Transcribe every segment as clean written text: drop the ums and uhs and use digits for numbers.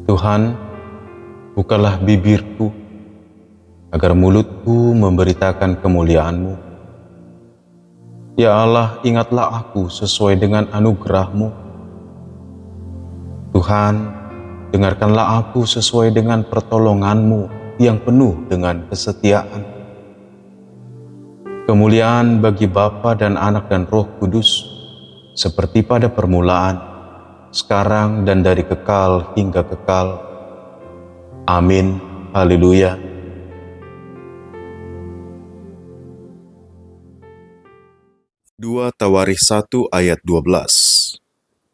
Tuhan, bukalah bibirku, agar mulutku memberitakan kemuliaan-Mu. Ya Allah, ingatlah aku sesuai dengan anugerah-Mu. Tuhan, dengarkanlah aku sesuai dengan pertolongan-Mu yang penuh dengan kesetiaan. Kemuliaan bagi Bapa dan Anak dan Roh Kudus, seperti pada permulaan, sekarang dan dari kekal hingga kekal. Amin. Haleluya. Dua Tawarikh 1 ayat 12.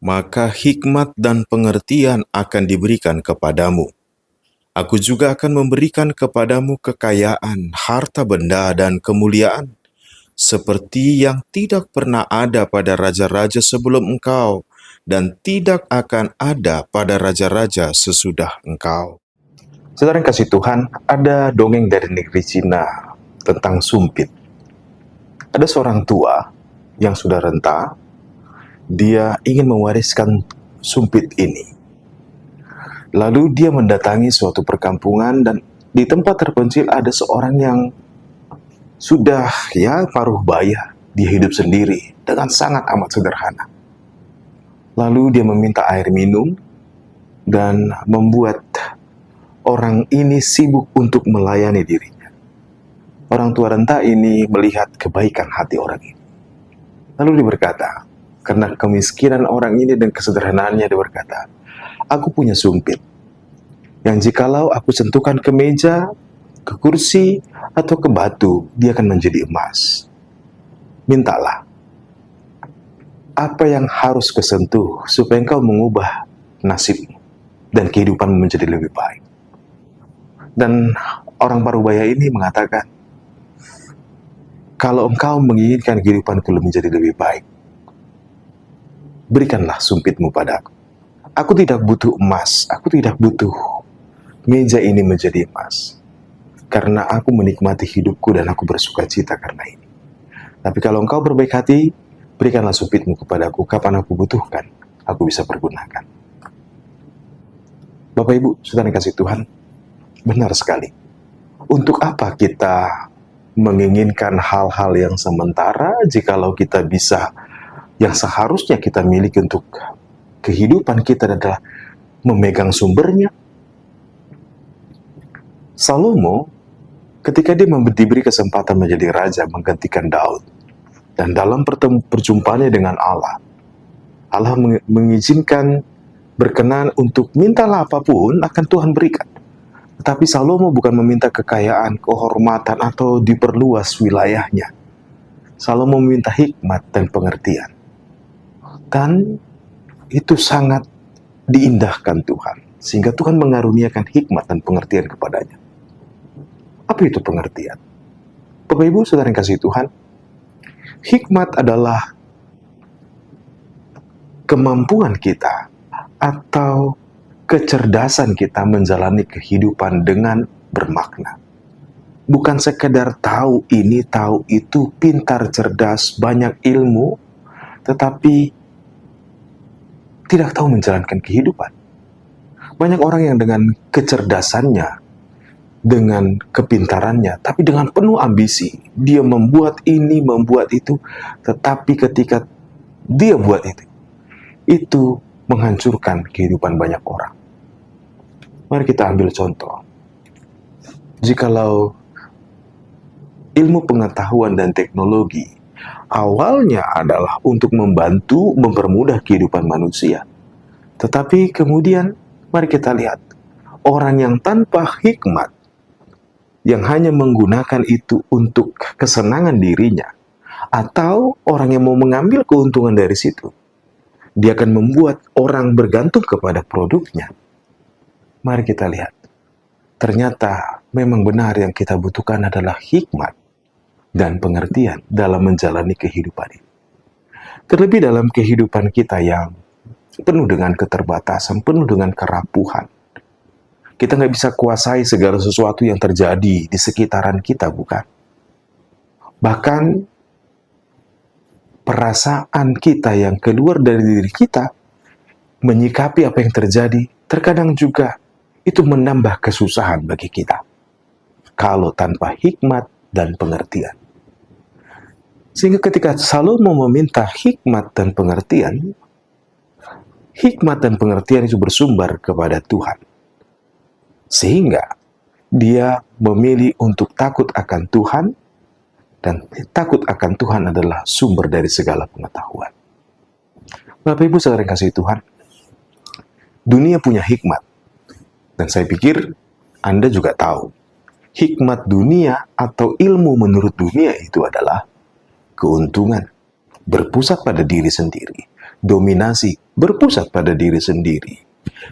Maka hikmat dan pengertian akan diberikan kepadamu. Aku juga akan memberikan kepadamu kekayaan, harta benda dan kemuliaan, seperti yang tidak pernah ada pada raja-raja sebelum engkau, dan tidak akan ada pada raja-raja sesudah engkau. Saudara yang kasih Tuhan, ada dongeng dari negeri Cina tentang sumpit. Ada seorang tua yang sudah renta, dia ingin mewariskan sumpit ini. Lalu dia mendatangi suatu perkampungan dan di tempat terpencil ada seorang yang sudah paruh baya, dia hidup sendiri dengan sangat amat sederhana. Lalu dia meminta air minum dan membuat orang ini sibuk untuk melayani dirinya. Orang tua renta ini melihat kebaikan hati orang ini. Lalu dia berkata, karena kemiskinan orang ini dan kesederhanaannya, dia berkata, aku punya sumpit, yang jikalau aku sentuhkan ke meja, ke kursi, atau ke batu, dia akan menjadi emas. Mintalah. Apa yang harus kesentuh supaya engkau mengubah nasibmu dan kehidupanmu menjadi lebih baik. Dan orang parubaya ini mengatakan, kalau engkau menginginkan kehidupanku menjadi lebih baik, berikanlah sumpitmu padaku. Aku tidak butuh emas, aku tidak butuh meja ini menjadi emas, karena aku menikmati hidupku dan aku bersuka cita karena ini. Tapi kalau engkau berbaik hati, berikanlah sumpitmu kepadaku, kapan aku butuhkan, aku bisa pergunakan. Bapak Ibu, saudara yang kasih Tuhan, benar sekali. Untuk apa kita menginginkan hal-hal yang sementara jikalau kita bisa, yang seharusnya kita miliki untuk kehidupan kita adalah memegang sumbernya. Salomo, ketika dia diberi kesempatan menjadi raja menggantikan Daud, dan dalam perjumpaannya dengan Allah, Allah mengizinkan, berkenan untuk mintalah apapun akan Tuhan berikan. Tetapi Salomo bukan meminta kekayaan, kehormatan, atau diperluas wilayahnya. Salomo meminta hikmat dan pengertian. Dan itu sangat diindahkan Tuhan, sehingga Tuhan mengaruniakan hikmat dan pengertian kepadanya. Apa itu pengertian? Bapak Ibu, saudara yang kasih Tuhan, hikmat adalah kemampuan kita atau kecerdasan kita menjalani kehidupan dengan bermakna. Bukan sekedar tahu ini, tahu itu, pintar, cerdas, banyak ilmu, tetapi tidak tahu menjalankan kehidupan. Banyak orang yang dengan kecerdasannya, dengan kepintarannya, tapi dengan penuh ambisi, dia membuat ini, membuat itu, tetapi ketika dia buat itu menghancurkan kehidupan banyak orang. Mari kita ambil contoh. Jikalau ilmu pengetahuan dan teknologi awalnya adalah untuk membantu, mempermudah kehidupan manusia, tetapi kemudian mari kita lihat, orang yang tanpa hikmat, yang hanya menggunakan itu untuk kesenangan dirinya, atau orang yang mau mengambil keuntungan dari situ, dia akan membuat orang bergantung kepada produknya. Mari kita lihat. Ternyata memang benar yang kita butuhkan adalah hikmat dan pengertian dalam menjalani kehidupan ini. Terlebih dalam kehidupan kita yang penuh dengan keterbatasan, penuh dengan kerapuhan. Kita nggak bisa kuasai segala sesuatu yang terjadi di sekitaran kita, bukan? Bahkan perasaan kita yang keluar dari diri kita menyikapi apa yang terjadi, terkadang juga itu menambah kesusahan bagi kita. Kalau tanpa hikmat dan pengertian. Sehingga ketika Salomo meminta hikmat dan pengertian itu bersumber kepada Tuhan. Sehingga dia memilih untuk takut akan Tuhan, dan takut akan Tuhan adalah sumber dari segala pengetahuan. Bapak Ibu saudara yang kasih Tuhan, dunia punya hikmat. Dan saya pikir Anda juga tahu, hikmat dunia atau ilmu menurut dunia itu adalah keuntungan, berpusat pada diri sendiri, dominasi, berpusat pada diri sendiri,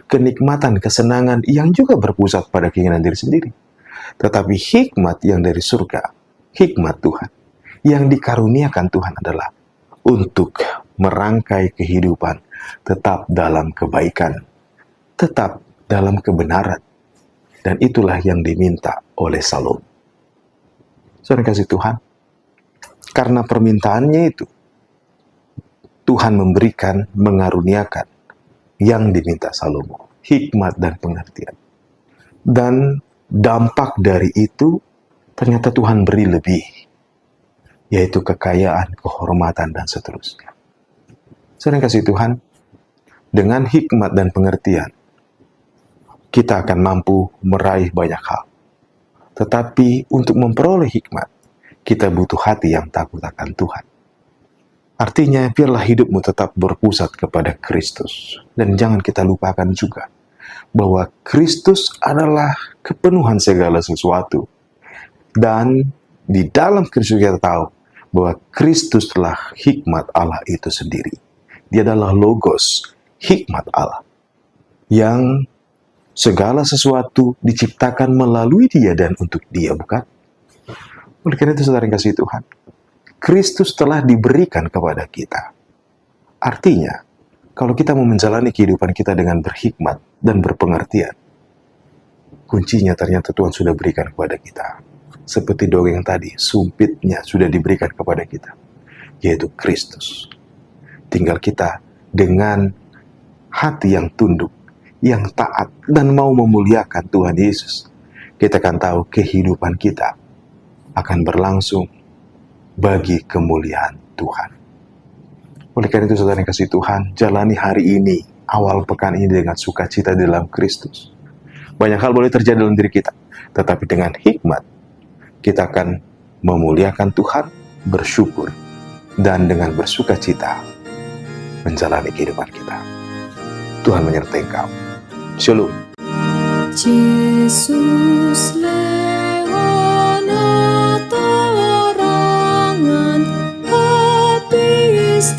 kenikmatan, kesenangan yang juga berpusat pada keinginan diri sendiri. Tetapi hikmat yang dari surga, hikmat Tuhan, yang dikaruniakan Tuhan adalah untuk merangkai kehidupan tetap dalam kebaikan, tetap dalam kebenaran. Dan itulah yang diminta oleh Salomo. Saudara kasih Tuhan, karena permintaannya itu, Tuhan memberikan, mengaruniakan yang diminta Salomo, hikmat dan pengertian. Dan dampak dari itu, ternyata Tuhan beri lebih, yaitu kekayaan, kehormatan, dan seterusnya. Saudara kasih Tuhan, dengan hikmat dan pengertian, kita akan mampu meraih banyak hal. Tetapi untuk memperoleh hikmat, kita butuh hati yang takut akan Tuhan. Artinya, biarlah hidupmu tetap berpusat kepada Kristus. Dan jangan kita lupakan juga bahwa Kristus adalah kepenuhan segala sesuatu. Dan di dalam Kristus kita tahu bahwa Kristus adalah hikmat Allah itu sendiri. Dia adalah logos, hikmat Allah, yang segala sesuatu diciptakan melalui dia dan untuk dia, bukan? Oleh karena itu, saudara yang kasih Tuhan, Kristus telah diberikan kepada kita. Artinya, kalau kita mau menjalani kehidupan kita dengan berhikmat dan berpengertian, kuncinya ternyata Tuhan sudah berikan kepada kita. Seperti dongeng tadi, sumpitnya sudah diberikan kepada kita, yaitu Kristus. Tinggal kita dengan hati yang tunduk, yang taat, dan mau memuliakan Tuhan Yesus, kita akan tahu kehidupan kita akan berlangsung bagi kemuliaan Tuhan. Oleh karena itu, saudara yang kasih Tuhan, jalani hari ini, awal pekan ini dengan sukacita di dalam Kristus. Banyak hal boleh terjadi dalam diri kita, tetapi dengan hikmat, kita akan memuliakan Tuhan, bersyukur, dan dengan bersukacita menjalani kehidupan kita. Tuhan menyertai engkau. Shalom. Yesus lehana torangan habis